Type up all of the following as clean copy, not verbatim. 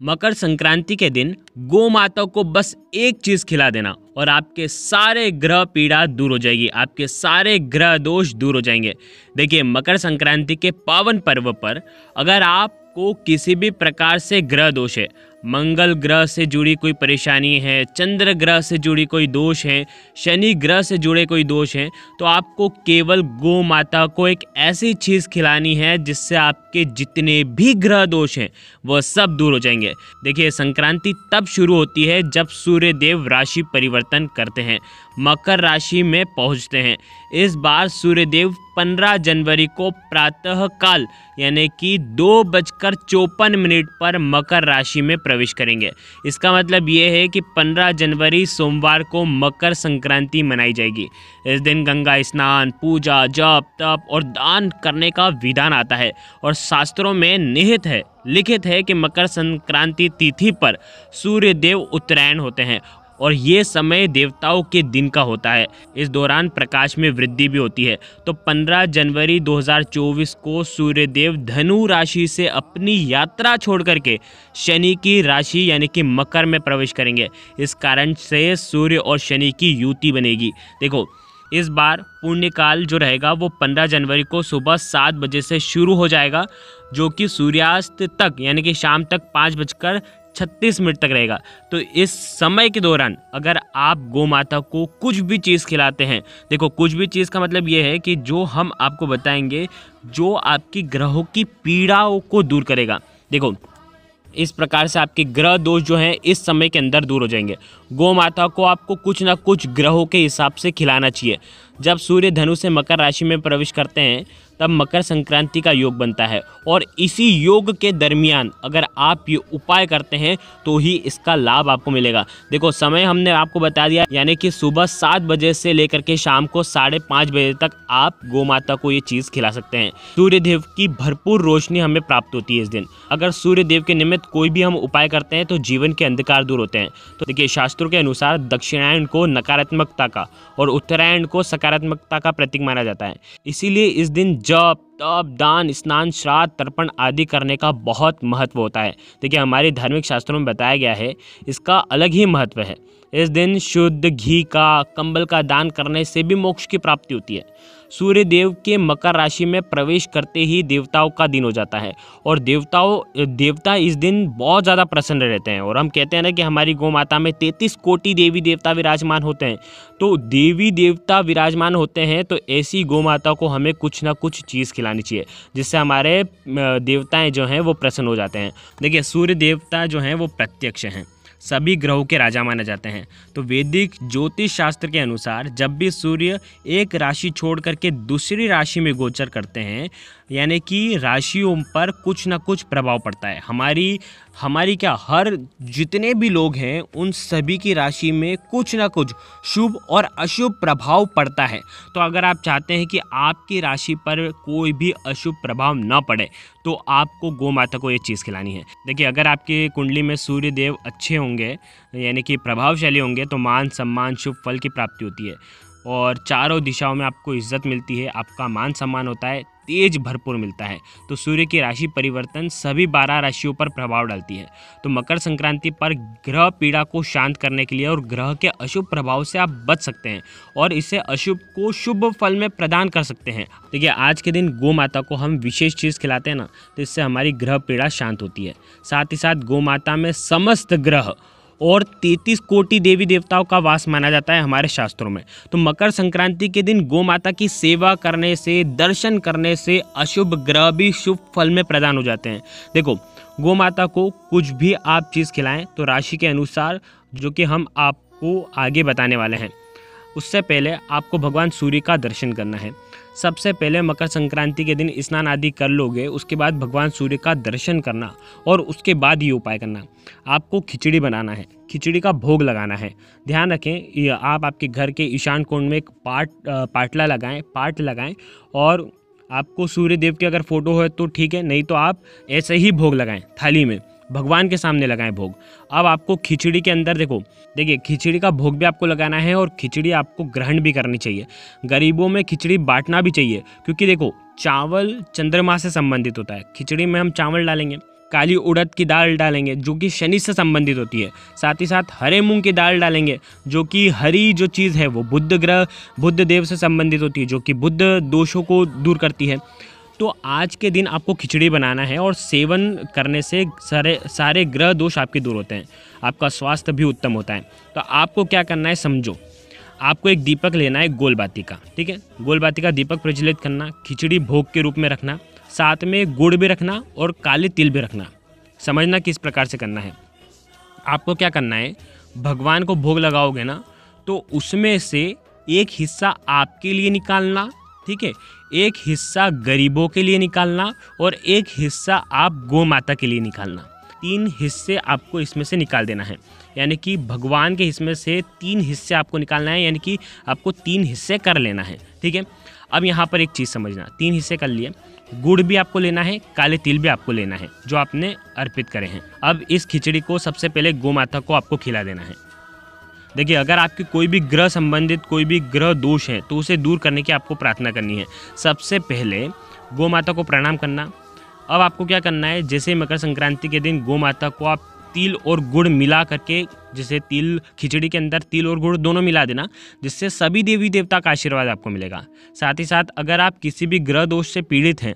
मकर संक्रांति के दिन गौ माता को बस एक चीज खिला देना और आपके सारे ग्रह पीड़ा दूर हो जाएगी, आपके सारे ग्रह दोष दूर हो जाएंगे। देखिए, मकर संक्रांति के पावन पर्व पर अगर आपको किसी भी प्रकार से ग्रह दोष है, मंगल ग्रह से जुड़ी कोई परेशानी है, चंद्र ग्रह से जुड़ी कोई दोष है, शनि ग्रह से जुड़े कोई दोष हैं, तो आपको केवल गौ माता को एक ऐसी चीज़ खिलानी है जिससे आपके जितने भी ग्रह दोष हैं वह सब दूर हो जाएंगे। देखिए, संक्रांति तब शुरू होती है जब सूर्य देव राशि परिवर्तन करते हैं, मकर राशि में पहुंचते हैं। इस बार सूर्य देव 15 जनवरी को प्रातः काल यानी कि 2:54 पर मकर राशि में प्रवेश करेंगे। इसका मतलब ये है कि 15 जनवरी सोमवार को मकर संक्रांति मनाई जाएगी। इस दिन गंगा स्नान, पूजा, जप, तप और दान करने का विधान आता है और शास्त्रों में लिखित है कि मकर संक्रांति तिथि पर सूर्य देव उत्तरायण होते हैं और ये समय देवताओं के दिन का होता है। इस दौरान प्रकाश में वृद्धि भी होती है। तो 15 जनवरी 2024 को सूर्य देव धनु राशि से अपनी यात्रा छोड़ करके शनि की राशि यानी कि मकर में प्रवेश करेंगे। इस कारण से सूर्य और शनि की युति बनेगी। देखो, इस बार पुण्यकाल जो रहेगा वो 15 जनवरी को सुबह 7 बजे से शुरू हो जाएगा, जो कि सूर्यास्त तक यानी कि शाम तक 5:36 तक रहेगा। तो इस समय के दौरान अगर आप गौ माता को कुछ भी चीज़ खिलाते हैं, देखो कुछ भी चीज़ का मतलब ये है कि जो हम आपको बताएंगे जो आपकी ग्रहों की पीड़ाओं को दूर करेगा। देखो, इस प्रकार से आपके ग्रह दोष जो हैं इस समय के अंदर दूर हो जाएंगे। गौ माता को आपको कुछ ना कुछ ग्रहों के हिसाब से खिलाना चाहिए। जब सूर्य धनु से मकर राशि में प्रवेश करते हैं तब मकर संक्रांति का योग बनता है और इसी योग के दरमियान अगर आप ये उपाय करते हैं तो ही इसका लाभ आपको मिलेगा। देखो, समय हमने आपको बता दिया, यानी कि सुबह 7 बजे से लेकर के शाम को 5:30 बजे तक आप गौ माता को ये चीज़ खिला सकते हैं। सूर्य देव की भरपूर रोशनी हमें प्राप्त होती है इस दिन। अगर सूर्य देव के निमित्त कोई भी हम उपाय करते हैं तो जीवन के अंधकार दूर होते हैं। तो देखिए, शास्त्रों के अनुसार दक्षिणायन को नकारात्मकता का और उत्तरायण को सकारात्मकता का प्रतीक माना जाता है। इसीलिए इस दिन जप, तप, दान, स्नान, श्राद्ध, तर्पण आदि करने का बहुत महत्व होता है। देखिए, हमारे धार्मिक शास्त्रों में बताया गया है, इसका अलग ही महत्व है। इस दिन शुद्ध घी का, कंबल का दान करने से भी मोक्ष की प्राप्ति होती है। सूर्य देव के मकर राशि में प्रवेश करते ही देवताओं का दिन हो जाता है और देवता इस दिन बहुत ज़्यादा प्रसन्न रहते हैं। और हम कहते हैं ना कि हमारी गौ माता में 33 कोटि देवी देवता विराजमान होते हैं। तो देवी देवता विराजमान होते हैं तो ऐसी गौ माता को हमें कुछ ना कुछ चीज़ खिलानी चाहिए जिससे हमारे देवताएं जो हैं वो प्रसन्न हो जाते हैं। देखिए, सूर्य देवता जो हैं वो प्रत्यक्ष हैं, सभी ग्रहों के राजा माने जाते हैं। तो वैदिक ज्योतिष शास्त्र के अनुसार जब भी सूर्य एक राशि छोड़ करके दूसरी राशि में गोचर करते हैं, यानी कि राशियों पर कुछ ना कुछ प्रभाव पड़ता है। हमारी क्या हर जितने भी लोग हैं उन सभी की राशि में कुछ ना कुछ शुभ और अशुभ प्रभाव पड़ता है। तो अगर आप चाहते हैं कि आपकी राशि पर कोई भी अशुभ प्रभाव ना पड़े तो आपको गौ माता को ये चीज़ खिलानी है। देखिए, अगर आपकी कुंडली में सूर्य देव अच्छे होंगे यानी कि प्रभावशाली होंगे तो मान सम्मान शुभ फल की प्राप्ति होती है और चारों दिशाओं में आपको इज्जत मिलती है, आपका मान सम्मान होता है, तेज भरपूर मिलता है। तो सूर्य की राशि परिवर्तन सभी 12 राशियों पर प्रभाव डालती है। तो मकर संक्रांति पर ग्रह पीड़ा को शांत करने के लिए और ग्रह के अशुभ प्रभाव से आप बच सकते हैं और इसे अशुभ को शुभ फल में प्रदान कर सकते हैं। देखिए, आज के दिन गौ माता को हम विशेष चीज़ खिलाते हैं ना, तो इससे हमारी ग्रह पीड़ा शांत होती है। साथ ही साथ गौ माता में समस्त ग्रह और 33 कोटि देवी देवताओं का वास माना जाता है हमारे शास्त्रों में। तो मकर संक्रांति के दिन गौ माता की सेवा करने से, दर्शन करने से अशुभ ग्रह भी शुभ फल में प्रदान हो जाते हैं। देखो, गौ माता को कुछ भी आप चीज़ खिलाएं तो राशि के अनुसार, जो कि हम आपको आगे बताने वाले हैं, उससे पहले आपको भगवान सूर्य का दर्शन करना है। सबसे पहले मकर संक्रांति के दिन स्नान आदि कर लोगे, उसके बाद भगवान सूर्य का दर्शन करना और उसके बाद ये उपाय करना। आपको खिचड़ी बनाना है, खिचड़ी का भोग लगाना है। ध्यान रखें, ये आप आपके घर के ईशान कोण में एक पाट लगाएं और आपको सूर्य देव की अगर फोटो है तो ठीक है, नहीं तो आप ऐसे ही भोग लगाएं, थाली में भगवान के सामने लगाएं भोग। अब आपको खिचड़ी के अंदर देखिए खिचड़ी का भोग भी आपको लगाना है और खिचड़ी आपको ग्रहण भी करनी चाहिए। गरीबों में खिचड़ी बांटना भी चाहिए, क्योंकि देखो चावल चंद्रमा से संबंधित होता है। खिचड़ी में हम चावल डालेंगे काली उड़द की दाल डालेंगे जो कि शनि से संबंधित होती है। साथ ही साथ हरे मूंग की दाल डालेंगे जो कि हरी जो चीज़ है वो बुध देव से संबंधित होती है, जो कि बुध दोषों को दूर करती है। तो आज के दिन आपको खिचड़ी बनाना है और सेवन करने से सारे ग्रह दोष आपके दूर होते हैं, आपका स्वास्थ्य भी उत्तम होता है। तो आपको क्या करना है समझो, आपको एक दीपक लेना है गोलबाती का, ठीक है। गोलबाती का दीपक प्रज्वलित करना, खिचड़ी भोग के रूप में रखना, साथ में गुड़ भी रखना और काले तिल भी रखना। समझना किस प्रकार से करना है। आपको क्या करना है, भगवान को भोग लगाओगे ना तो उसमें से एक हिस्सा आपके लिए निकालना, ठीक है, एक हिस्सा गरीबों के लिए निकालना और एक हिस्सा आप गौ माता के लिए निकालना। 3 हिस्से आपको इसमें से निकाल देना है, यानी कि भगवान के हिस्से से 3 हिस्से आपको निकालना है, यानी कि आपको 3 हिस्से कर लेना है, ठीक है। अब यहाँ पर एक चीज़ समझना, 3 हिस्से कर लिए, गुड़ भी आपको लेना है, काले तिल भी आपको लेना है जो आपने अर्पित करे हैं। अब इस खिचड़ी को सबसे पहले गौ माता को आपको खिला देना है। देखिए, अगर आपके कोई भी ग्रह संबंधित कोई भी ग्रह दोष है तो उसे दूर करने की आपको प्रार्थना करनी है। सबसे पहले गौ माता को प्रणाम करना। अब आपको क्या करना है, जैसे मकर संक्रांति के दिन गौ माता को आप तिल और गुड़ मिला करके, जैसे तिल खिचड़ी के अंदर तिल और गुड़ दोनों मिला देना, जिससे सभी देवी देवता का आशीर्वाद आपको मिलेगा। साथ ही साथ अगर आप किसी भी ग्रह दोष से पीड़ित हैं,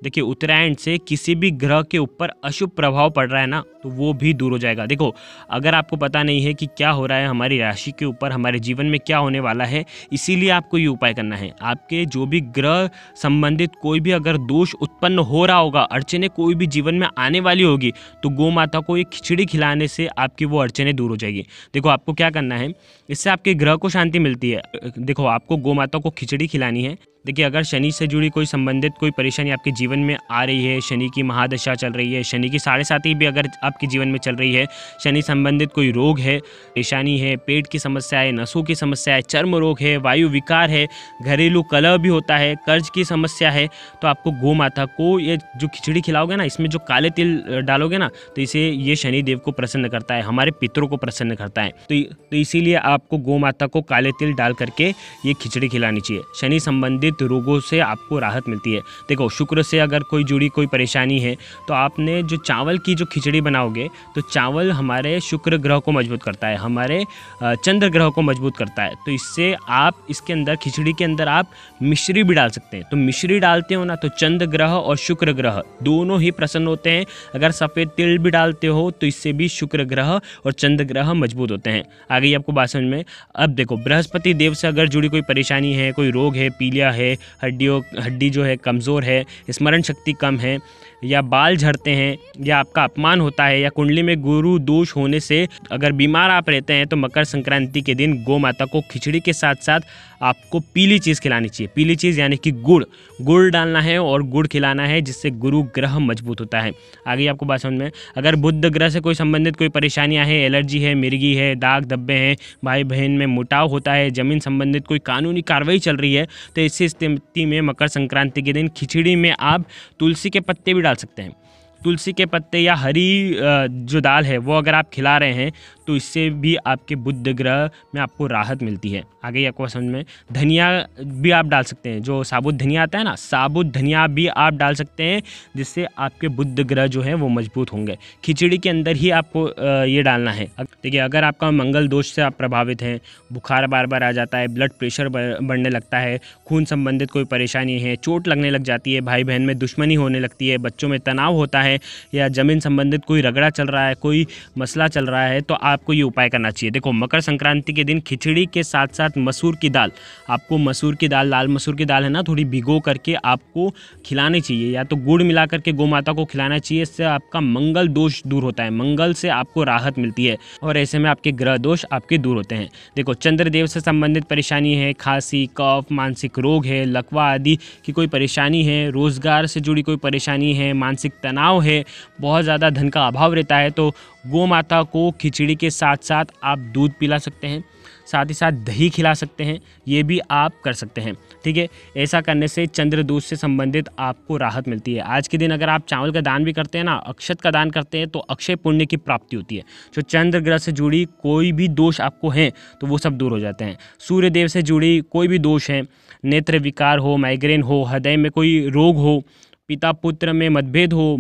देखिए उत्तरायण से किसी भी ग्रह के ऊपर अशुभ प्रभाव पड़ रहा है ना, तो वो भी दूर हो जाएगा। देखो, अगर आपको पता नहीं है कि क्या हो रहा है हमारी राशि के ऊपर, हमारे जीवन में क्या होने वाला है, इसीलिए आपको ये उपाय करना है। आपके जो भी ग्रह संबंधित कोई भी अगर दोष उत्पन्न हो रहा होगा, अड़चने कोई भी जीवन में आने वाली होगी, तो गौ माता को ये खिचड़ी खिलाने से आपकी वो अड़चने दूर हो जाएगी। देखो, आपको क्या करना है, इससे आपके ग्रह को शांति मिलती है। देखो, आपको गौ माता को खिचड़ी खिलानी है। देखिए, अगर शनि से जुड़ी कोई संबंधित कोई परेशानी आपके जीवन में आ रही है, शनि की महादशा चल रही है, शनि की 7.5 भी अगर आपके जीवन में चल रही है, शनि संबंधित कोई रोग है, परेशानी है, पेट की समस्या है, नसों की समस्या है, चर्म रोग है, वायु विकार है, घरेलू कलह भी होता है, कर्ज की समस्या है, तो आपको गौ माता को ये जो खिचड़ी खिलाओगे ना, इसमें जो काले तिल डालोगे ना, तो इसे ये शनि देव को प्रसन्न करता है, हमारे पितरों को प्रसन्न करता है। तो इसीलिए आपको गौ माता को काले तिल डाल करके ये खिचड़ी खिलानी चाहिए। शनि संबंधित रोगों से आपको राहत मिलती है। देखो, शुक्र से अगर कोई जुड़ी कोई परेशानी है तो आपने जो चावल की जो खिचड़ी बनाओगे, तो चावल हमारे शुक्र ग्रह को मजबूत करता है, हमारे चंद्र ग्रह को मजबूत करता है। तो इससे आप इसके अंदर खिचड़ी के अंदर आप मिश्री भी डाल सकते हैं। तो मिश्री डालते हो ना, तो चंद्र ग्रह और शुक्र ग्रह दोनों ही प्रसन्न होते हैं। अगर सफ़ेद तिल भी डालते हो तो इससे भी शुक्र ग्रह और चंद्र ग्रह मजबूत होते हैं। आगे आपको बात समझ में। अब देखो, बृहस्पति देव से अगर जुड़ी कोई परेशानी है, कोई रोग है, पीलिया है, हड्डी जो है कमज़ोर है, स्मरण शक्ति कम है, या बाल झड़ते हैं, या आपका अपमान होता है, या कुंडली में गुरु दोष होने से अगर बीमार आप रहते हैं, तो मकर संक्रांति के दिन गौ माता को खिचड़ी के साथ साथ आपको पीली चीज़ खिलानी चाहिए। पीली चीज़ यानी कि गुड़ डालना है और गुड़ खिलाना है, जिससे गुरु ग्रह मजबूत होता है। आगे आपको बात समझ में। अगर बुध ग्रह से कोई संबंधित कोई परेशानियां हैं, एलर्जी है, मिर्गी है, दाग धब्बे हैं, भाई बहन में मुटाव होता है, ज़मीन संबंधित कोई कानूनी कार्रवाई चल रही है, तो इसी स्थिति में मकर संक्रांति के दिन खिचड़ी में आप तुलसी के पत्ते भी डाल सकते हैं। तुलसी के पत्ते या हरी जो दाल है वो अगर आप खिला रहे हैं, तो इससे भी आपके बुध ग्रह में आपको राहत मिलती है। आगे आपको समझ में। धनिया भी आप डाल सकते हैं, जो साबुत धनिया आता है ना, साबुत धनिया भी आप डाल सकते हैं, जिससे आपके बुध ग्रह जो है वो मजबूत होंगे। खिचड़ी के अंदर ही आपको ये डालना है। देखिए, अगर आपका मंगल दोष से आप प्रभावित हैं, बुखार बार बार आ जाता है, ब्लड प्रेशर बढ़ने लगता है, खून संबंधित कोई परेशानी है, चोट लगने लग जाती है, भाई बहन में दुश्मनी होने लगती है, बच्चों में तनाव होता है, या ज़मीन संबंधित कोई रगड़ा चल रहा है, कोई मसला चल रहा है, तो आपको ये उपाय करना चाहिए। देखो, मकर संक्रांति के दिन खिचड़ी के साथ साथ मसूर की दाल, आपको मसूर की दाल, लाल मसूर की दाल है ना, थोड़ी भिगो करके आपको खिलानी चाहिए, या तो गुड़ मिला करके गौ माता को खिलाना चाहिए। इससे आपका मंगल दोष दूर होता है, मंगल से आपको राहत मिलती है, और ऐसे में आपके ग्रह दोष आपके दूर होते हैं। देखो, चंद्रदेव से संबंधित परेशानी है, खांसी, कफ, मानसिक रोग है, लकवा आदि की कोई परेशानी है, रोजगार से जुड़ी कोई परेशानी है, मानसिक तनाव है, बहुत ज़्यादा धन का अभाव रहता है, तो गौ माता को खिचड़ी के साथ साथ आप दूध पिला सकते हैं, साथ ही साथ दही खिला सकते हैं, ये भी आप कर सकते हैं। ठीक है, ऐसा करने से चंद्र दोष से संबंधित आपको राहत मिलती है। आज के दिन अगर आप चावल का दान भी करते हैं ना, अक्षत का दान करते हैं, तो अक्षय पुण्य की प्राप्ति होती है। जो चंद्र ग्रह से जुड़ी कोई भी दोष आपको हैं, तो वो सब दूर हो जाते हैं। सूर्य देव से जुड़ी कोई भी दोष है, नेत्र विकार हो, माइग्रेन हो, हृदय में कोई रोग हो, पिता पुत्र में मतभेद हो,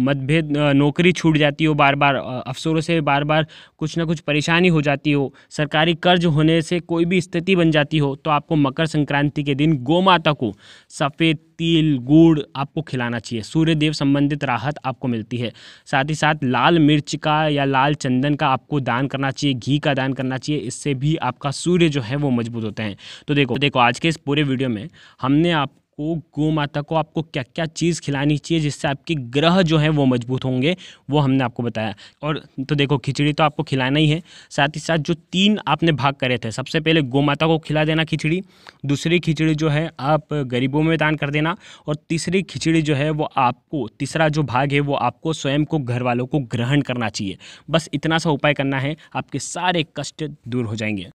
नौकरी छूट जाती हो बार बार, अफसरों से बार बार कुछ ना कुछ परेशानी हो जाती हो, सरकारी कर्ज होने से कोई भी स्थिति बन जाती हो, तो आपको मकर संक्रांति के दिन गौ माता को सफ़ेद तिल गुड़ आपको खिलाना चाहिए। सूर्य देव संबंधित राहत आपको मिलती है। साथ ही साथ लाल मिर्च का या लाल चंदन का आपको दान करना चाहिए, घी का दान करना चाहिए। इससे भी आपका सूर्य जो है वो मजबूत होते हैं। तो देखो आज के इस पूरे वीडियो में हमने आपको गौ माता को आपको क्या क्या चीज़ खिलानी चाहिए जिससे आपके ग्रह जो है वो मजबूत होंगे, वो हमने आपको बताया। और तो देखो खिचड़ी तो आपको खिलाना ही है। साथ ही साथ जो 3 आपने भाग करे थे, सबसे पहले गौ माता को खिला देना खिचड़ी, दूसरी खिचड़ी जो है आप गरीबों में दान कर देना, और तीसरी खिचड़ी जो है वो आपको, तीसरा जो भाग है वो आपको स्वयं को, घर वालों को ग्रहण करना चाहिए। बस इतना सा उपाय करना है, आपके सारे कष्ट दूर हो जाएंगे।